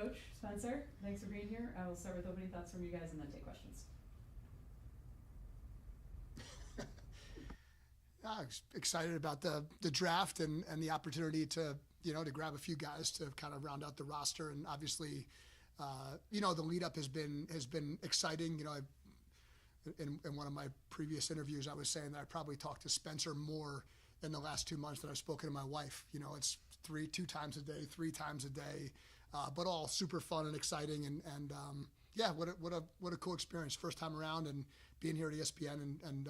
coach, Spencer. Thanks for being here. I will start with opening thoughts from you guys and then take questions. Excited about the draft and the opportunity to grab a few guys to kind of round out the roster, and obviously the lead up has been exciting. In one of my previous interviews, I was saying that I probably talked to Spencer more in the last 2 months than I've spoken to my wife. It's 2 times a day, 3 times a day, but all super fun and exciting, and what a cool experience, first time around, and being here at ESPN and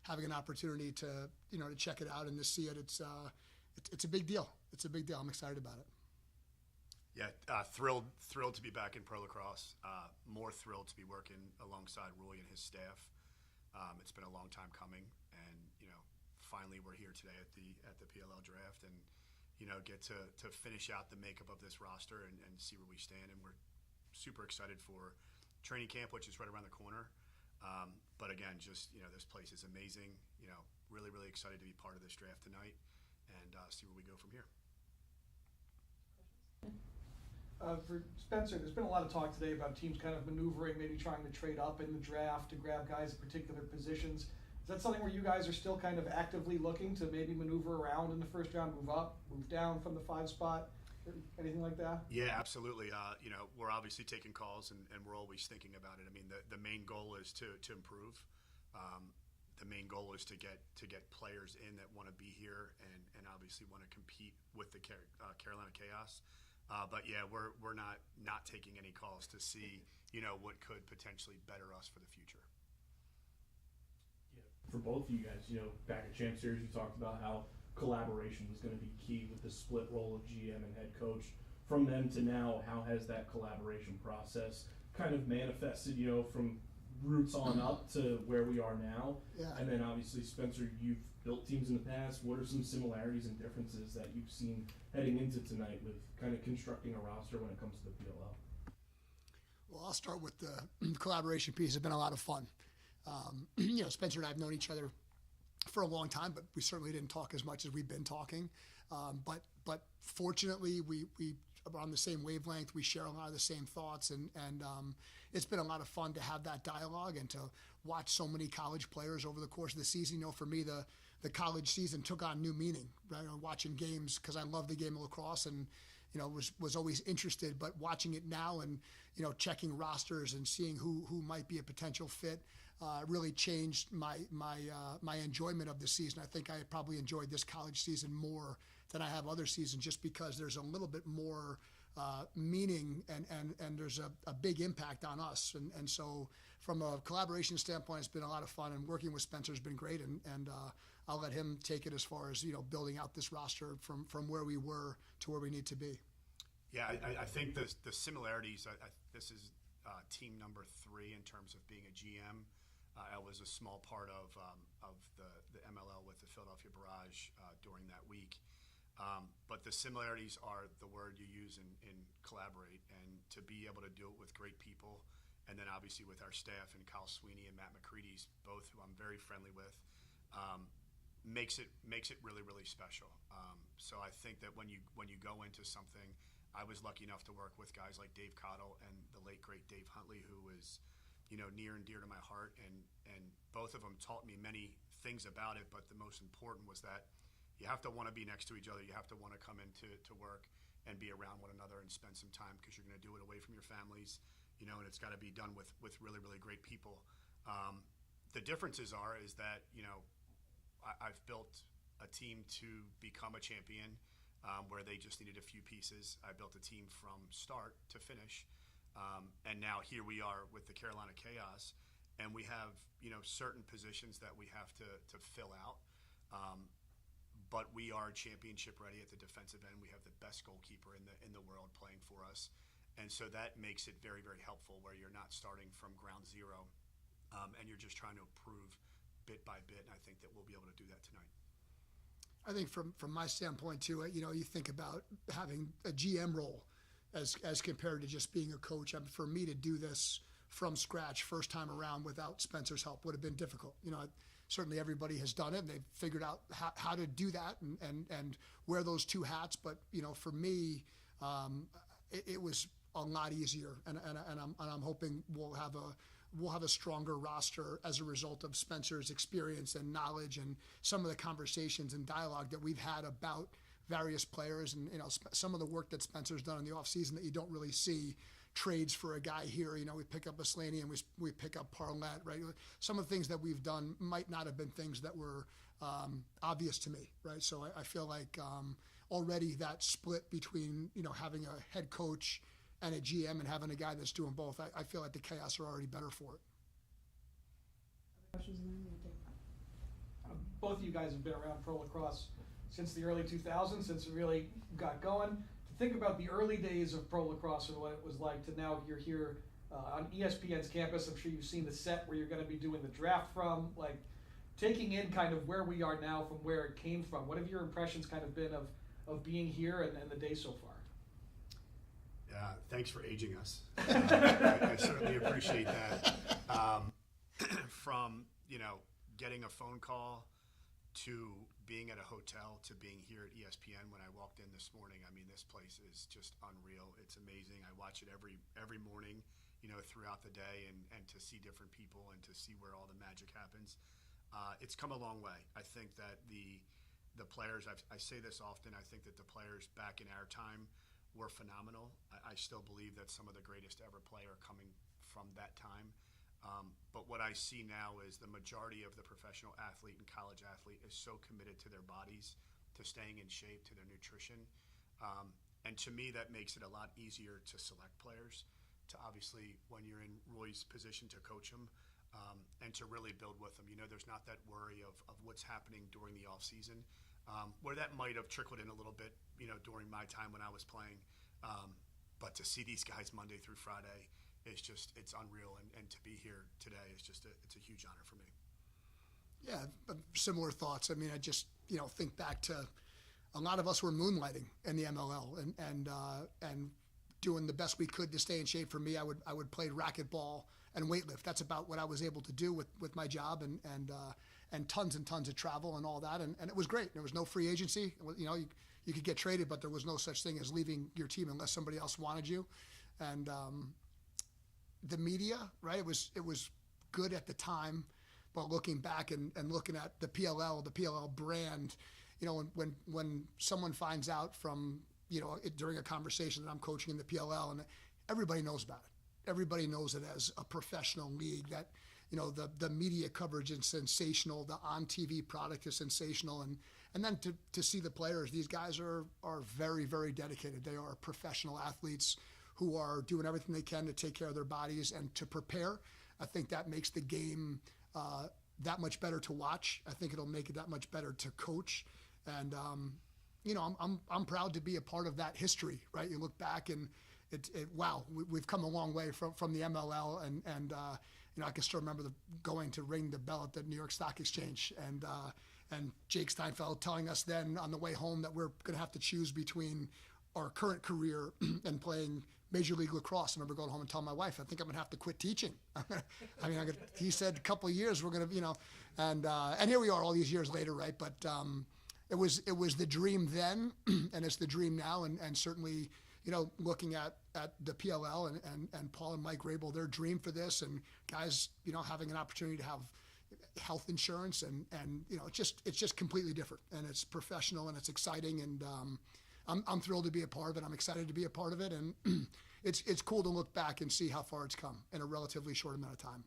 having an opportunity to check it out and to see it. It's a big deal. It's a big deal. I'm excited about it. Yeah, thrilled to be back in pro lacrosse. More thrilled to be working alongside Roy and his staff. It's been a long time coming, and finally we're here today at the PLL draft, and get to finish out the makeup of this roster and see where we stand. And we're super excited for training camp, which is right around the corner. But again, just this place is amazing. Really excited to be part of this draft tonight and see where we go from here. For Spencer, there's been a lot of talk today about teams kind of maneuvering, maybe trying to trade up in the draft to grab guys in particular positions. Is that something where you guys are still kind of actively looking to maybe maneuver around in the first round, move up, move down from the 5 spot, or anything like that? Yeah, absolutely. We're obviously taking calls, and we're always thinking about it. I mean, the main goal is to improve. The main goal is to get players in that want to be here and obviously want to compete with the Carolina Chaos. But yeah, we're not taking any calls to see what could potentially better us for the future. Yeah, for both of you guys, back at Champ Series, you talked about how collaboration was going to be key with the split role of GM and head coach. From then to now, how has that collaboration process kind of manifested? From roots on up to where we are now. Yeah. And then obviously, Spencer, you've built teams in the past. What are some similarities and differences that you've seen heading into tonight with kind of constructing a roster when it comes to the PLL? Well, I'll start with the collaboration piece. It's been a lot of fun. Spencer and I have known each other for a long time, but we certainly didn't talk as much as we've been talking. But fortunately, we are on the same wavelength. We share a lot of the same thoughts, and it's been a lot of fun to have that dialogue and to watch so many college players over the course of the season. For me, the college season took on new meaning, right? Watching games, because I love the game of lacrosse and was always interested, but watching it now and checking rosters and seeing who might be a potential fit really changed my enjoyment of the season. I think I probably enjoyed this college season more than I have other seasons, just because there's a little bit more meaning and there's a big impact on us. And so from a collaboration standpoint, it's been a lot of fun, and working with Spencer has been great. And I'll let him take it as far as building out this roster from where we were to where we need to be. Yeah, I think the similarities. This is team number 3 in terms of being a GM. I was a small part of the MLL with the Philadelphia Barrage during that week. But the similarities are the word you use in collaborate, and to be able to do it with great people, and then obviously with our staff and Kyle Sweeney and Matt McCready's, both who I'm very friendly with, makes it really special. So I think that when you go into something, I was lucky enough to work with guys like Dave Cottle and the late great Dave Huntley, who is near and dear to my heart, and both of them taught me many things about it. But the most important was that you have to want to be next to each other. You have to want to come into work and be around one another and spend some time, because you're going to do it away from your families, and it's got to be done with really great people. The differences is that I've built a team to become a champion, where they just needed a few pieces. I built a team from start to finish, and now here we are with the Carolina Chaos, and we have certain positions that we have to fill out. But we are championship ready at the defensive end. We have the best goalkeeper in the world playing for us, and so that makes it very helpful, where you're not starting from ground zero, and you're just trying to improve bit by bit. And I think that we'll be able to do that tonight. I think from my standpoint too, you think about having a GM role as compared to just being a coach. For me to do this from scratch, first time around, without Spencer's help would have been difficult. Certainly everybody has done it, and they've figured out how to do that and wear those 2 hats. But for me, it was a lot easier, and I'm hoping we'll have a stronger roster as a result of Spencer's experience and knowledge and some of the conversations and dialogue that we've had about various players, and some of the work that Spencer's done in the offseason that you don't really see. Trades for a guy here, we pick up a Slaney and we pick up Parlett, right? Some of the things that we've done might not have been things that were obvious to me, right? So I feel like already that split between having a head coach and a GM and having a guy that's doing both, I feel like the chaos are already better for it. Questions in there? You take that. Both of you guys have been around pro lacrosse since the early 2000s, since it really got going. To think about the early days of pro lacrosse and what it was like to now you're here on ESPN's campus. I'm sure you've seen the set where you're going to be doing the draft from, like taking in kind of where we are now from where it came from. What have your impressions kind of been of being here and the day so far? Yeah, thanks for aging us. I certainly appreciate that. From getting a phone call to being at a hotel to being here at ESPN when I walked in this morning, I mean, this place is just unreal. It's amazing. I watch it every morning, throughout the day, and to see different people and to see where all the magic happens. It's come a long way. I think that the players, I say this often, I think that the players back in our time were phenomenal. I still believe that some of the greatest ever play are coming from that time. But what I see now is the majority of the professional athlete and college athlete is so committed to their bodies, to staying in shape, to their nutrition. And to me, that makes it a lot easier to select players, to obviously, when you're in Roy's position, to coach them and to really build with them. There's not that worry of what's happening during the off season, where that might have trickled in a little bit, during my time when I was playing. But to see these guys Monday through Friday, it's unreal, and to be here today is it's a huge honor for me. Yeah, similar thoughts. I mean, I just think back to a lot of us were moonlighting in the MLL and doing the best we could to stay in shape. For me, I would play racquetball and weightlift. That's about what I was able to do with my job, and tons and tons of travel and all that, and it was great. There was no free agency. You could get traded, but there was no such thing as leaving your team unless somebody else wanted you, and the media, right? It was good at the time, but looking back and looking at the PLL brand, when someone finds out from during a conversation that I'm coaching in the PLL, and everybody knows about it. Everybody knows it as a professional league. That the media coverage is sensational. The on TV product is sensational, and then to see the players, these guys are very, very dedicated. They are professional athletes who are doing everything they can to take care of their bodies and to prepare. I think that makes the game that much better to watch. I think it'll make it that much better to coach. And I'm proud to be a part of that history, right? You look back and wow, we've come a long way from the MLL, and I can still remember going to ring the bell at the New York Stock Exchange, and Jake Steinfeld telling us then on the way home that we're going to have to choose between our current career and playing Major League Lacrosse. I remember going home and telling my wife, I think I'm going to have to quit teaching. He said a couple of years we're going to, and here we are all these years later, right? But it was the dream then, and it's the dream now, and certainly, looking at the PLL and Paul and Mike Rabel, their dream for this, and guys, having an opportunity to have health insurance, and it's just completely different, and it's professional, and it's exciting, and I'm thrilled to be a part of it. I'm excited to be a part of it, and it's cool to look back and see how far it's come in a relatively short amount of time.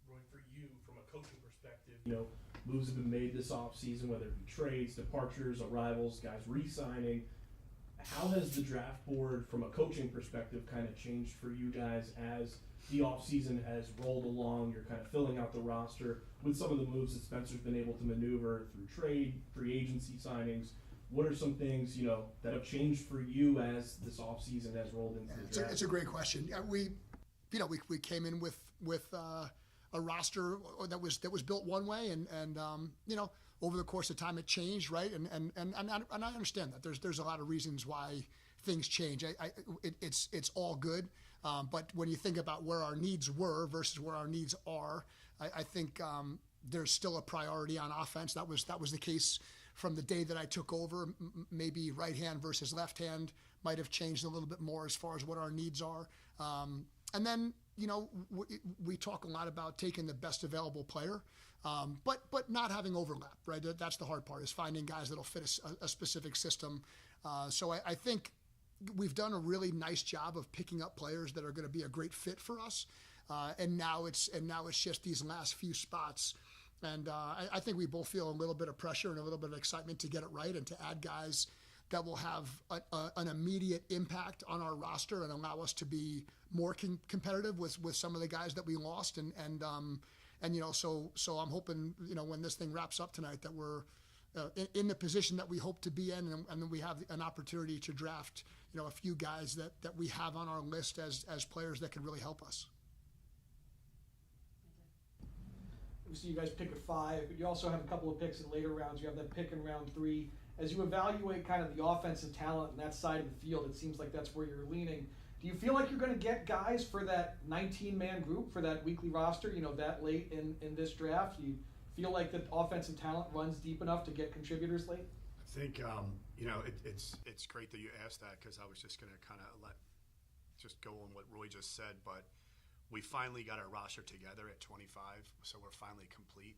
Roy, for you, from a coaching perspective, moves have been made this offseason, whether it be trades, departures, arrivals, guys re-signing. How has the draft board, from a coaching perspective, kind of changed for you guys as the offseason has rolled along? You're kind of filling out the roster with some of the moves that Spencer's been able to maneuver through trade, free agency signings. What are some things, that have changed for you as this offseason has rolled into the draft? It's a great question. We came in with a roster that was built one way, and over the course of time it changed, right? And I understand that there's a lot of reasons why things change. It's all good, but when you think about where our needs were versus where our needs are, I think there's still a priority on offense. That was the case from the day that I took over. Maybe right hand versus left hand might have changed a little bit more as far as what our needs are. And then, we talk a lot about taking the best available player, but not having overlap, right? That's the hard part, is finding guys that'll fit a specific system. So I think we've done a really nice job of picking up players that are going to be a great fit for us. And now it's just these last few spots. And I think we both feel a little bit of pressure and a little bit of excitement to get it right and to add guys that will have an immediate impact on our roster and allow us to be more competitive with some of the guys that we lost. And so I'm hoping, when this thing wraps up tonight, that we're in the position that we hope to be in, and then we have an opportunity to draft, a few guys that we have on our list as players that can really help us. Obviously, you guys pick at 5, but you also have a couple of picks in later rounds. You have that pick in round 3. As you evaluate kind of the offensive talent on that side of the field, it seems like that's where you're leaning. Do you feel like you're going to get guys for that 19-man group, for that weekly roster, that late in this draft? Do you feel like the offensive talent runs deep enough to get contributors late? I think, it's great that you asked that, because I was just going to kind of just go on what Roy just said, but we finally got our roster together at 25, so we're finally complete.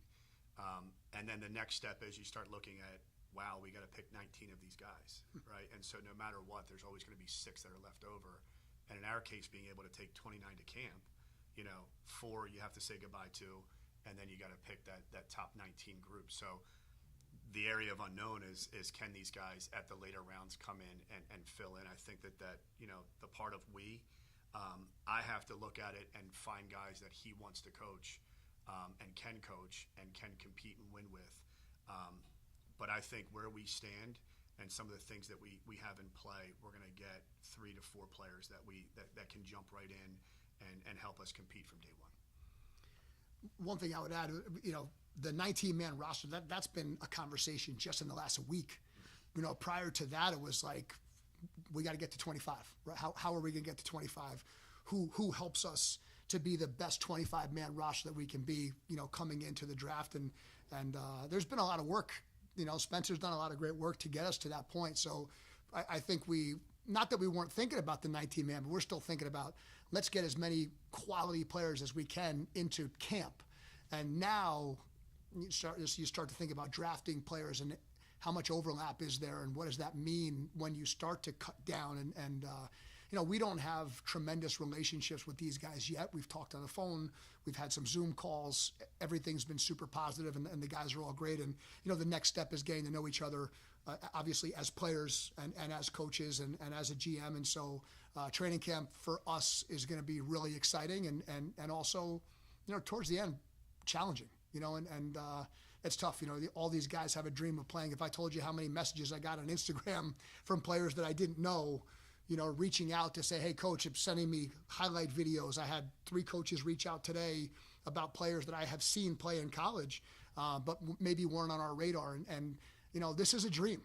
And then the next step is you start looking at, wow, we got to pick 19 of these guys, right? And so no matter what, there's always going to be 6 that are left over. And in our case, being able to take 29 to camp, 4 you have to say goodbye to, and then you got to pick that top 19 group. So the area of unknown is can these guys at the later rounds come in and fill in? I think that the part of I have to look at it and find guys that he wants to coach and can compete and win with. But I think where we stand and some of the things that we have in play, we're going to get 3 to 4 players that can jump right in and help us compete from day one. One thing I would add, the 19-man roster, that's been a conversation just in the last week. Prior to that, it was like, we got to get to 25. Right? How are we going to get to 25? Who helps us to be the best 25-man roster that we can be, coming into the draft? And there's been a lot of work. Spencer's done a lot of great work to get us to that point. So I think not that we weren't thinking about the 19-man, but we're still thinking about, let's get as many quality players as we can into camp. And now you start to think about drafting players and how much overlap is there and what does that mean when you start to cut down. And we don't have tremendous relationships with these guys yet. We've talked on the phone. We've had some Zoom calls. Everything's been super positive, and the guys are all great. And, the next step is getting to know each other, obviously as players and as coaches and as a GM. And so training camp for us is going to be really exciting and also, towards the end, challenging, and it's tough. All these guys have a dream of playing. If I told you how many messages I got on Instagram from players that I didn't know, reaching out to say, hey, coach, it's sending me highlight videos. I had 3 coaches reach out today about players that I have seen play in college, but maybe weren't on our radar. And this is a dream.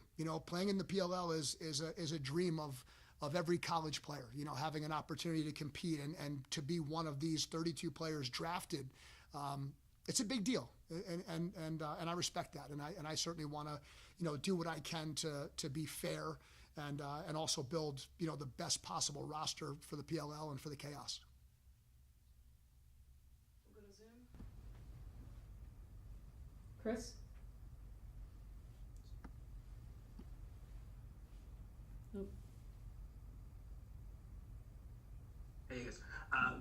Playing in the PLL is a dream of every college player, having an opportunity to compete and to be one of these 32 players drafted. It's a big deal, and I respect that, and I certainly want to, do what I can to be fair, and also build, the best possible roster for the PLL and for the Chaos. We'll go to Zoom. Chris? Nope. Hey guys,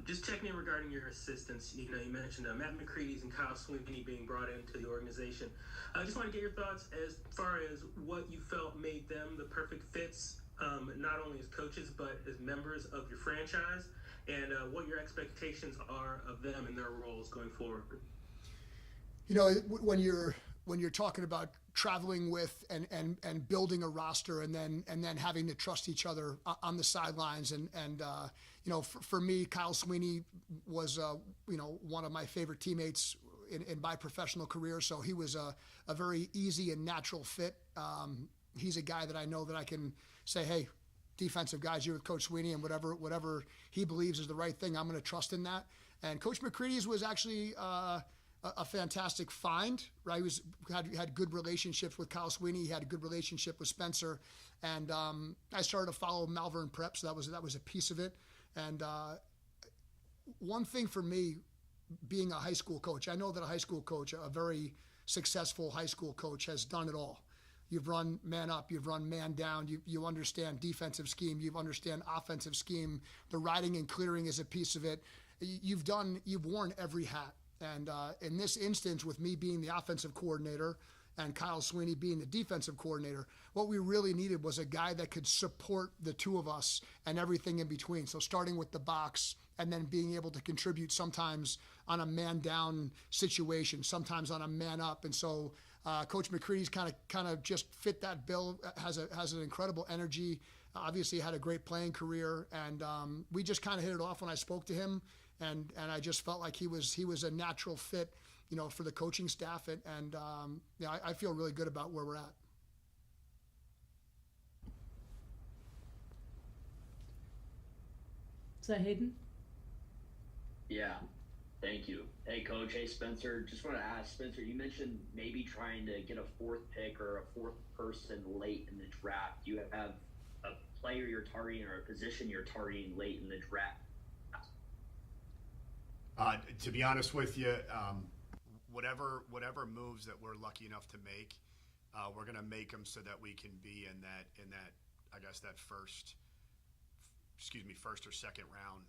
just checking in regarding your assistants. You mentioned Matt McCready's and Kyle Sweeney being brought into the organization. I just want to get your thoughts as far as what you felt made them the perfect fits, not only as coaches but as members of your franchise, and what your expectations are of them and their roles going forward. When you're talking about traveling with and building a roster and then having to trust each other on the sidelines and for me, Kyle Sweeney was one of my favorite teammates in my professional career, so he was a very easy and natural fit. He's a guy that I know that I can say, hey, defensive guys, you're with Coach Sweeney, and whatever he believes is the right thing, I'm going to trust in that. And Coach McCready's was actually a fantastic find, right? He had good relationships with Kyle Sweeney. He had a good relationship with Spencer, and I started to follow Malvern Prep, so that was a piece of it. And one thing for me, being a high school coach, I know that a high school coach, a very successful high school coach, has done it all. You've run man up, you've run man down, you understand defensive scheme, you understand offensive scheme. The riding and clearing is a piece of it. You've worn every hat. And in this instance, with me being the offensive coordinator and Kyle Sweeney being the defensive coordinator, what we really needed was a guy that could support the two of us and everything in between. So starting with the box and then being able to contribute sometimes on a man down situation, sometimes on a man up. And so Coach McCready's kind of just fit that bill, has an incredible energy, obviously had a great playing career. And we just kind of hit it off when I spoke to him. And I just felt like he was a natural fit, for the coaching staff. And I feel really good about where we're at. Is that Hayden? Yeah, thank you. Hey, Coach. Hey, Spencer. Just want to ask, Spencer, you mentioned maybe trying to get a fourth pick or a fourth person late in the draft. Do you have a player you're targeting or a position you're targeting late in the draft? To be honest with you, whatever moves that we're lucky enough to make, we're going to make them so that we can be in that I guess that first or second round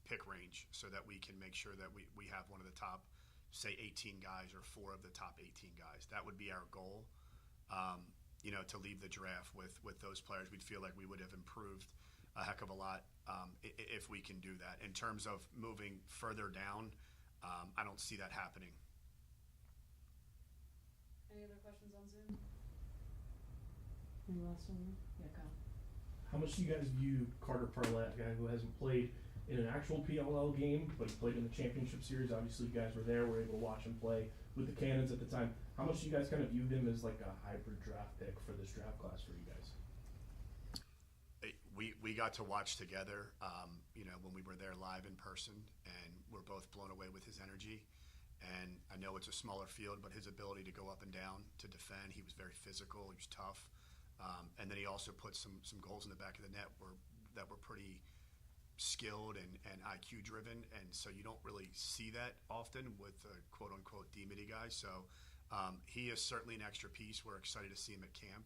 pick range, so that we can make sure that we have one of the top, say, 18 guys or 4 of the top 18 guys. That would be our goal. To leave the draft with those players, we'd feel like we would have improved a heck of a lot if we can do that. In terms of moving further down, I don't see that happening. Any other questions on Zoom? Any last one? Yeah, Kyle. How much do you guys view Carter Parlett, a guy who hasn't played in an actual PLL game, but he played in the championship series? Obviously, you guys were there, were able to watch him play with the Cannons at the time. How much do you guys kind of view him as like a hybrid draft pick for this draft class for you guys? We got to watch together, when we were there live in person, and we're both blown away with his energy. And I know it's a smaller field, but his ability to go up and down to defend, he was very physical, he was tough. And then he also put some goals in the back of the net that were pretty skilled and IQ driven. And so you don't really see that often with a quote unquote D-Mitty guy. So he is certainly an extra piece. We're excited to see him at camp.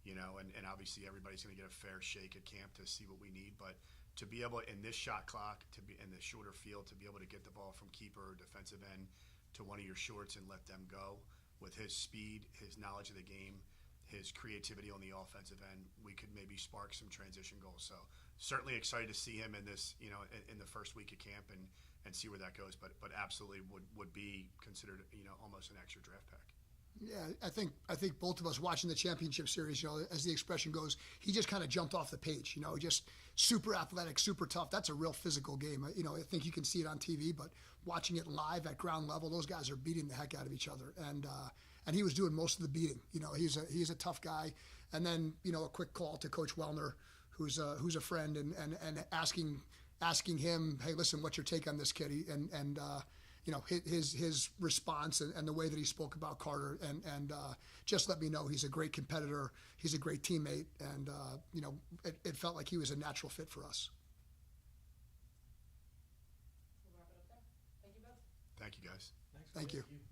And obviously everybody's going to get a fair shake at camp to see what we need. But to be able, in this shot clock, to be in the shorter field, to be able to get the ball from keeper or defensive end to one of your shorts and let them go, with his speed, his knowledge of the game, his creativity on the offensive end, we could maybe spark some transition goals. So certainly excited to see him in this, in the first week of camp and see where that goes. But absolutely would be considered, almost an extra draft pick. Yeah, I think both of us watching the championship series, as the expression goes, he just kind of jumped off the page, just super athletic, super tough. That's a real physical game. I think you can see it on TV, but watching it live at ground level, those guys are beating the heck out of each other. And he was doing most of the beating. He's a tough guy. And then, a quick call to Coach Wellner, who's a friend, and asking him, hey, listen, what's your take on this kid? His response and the way that he spoke about Carter and just let me know he's a great competitor, he's a great teammate, and it felt like he was a natural fit for us. We'll wrap it up there. Thank you both. Thank you, guys. Thank you. Thank you.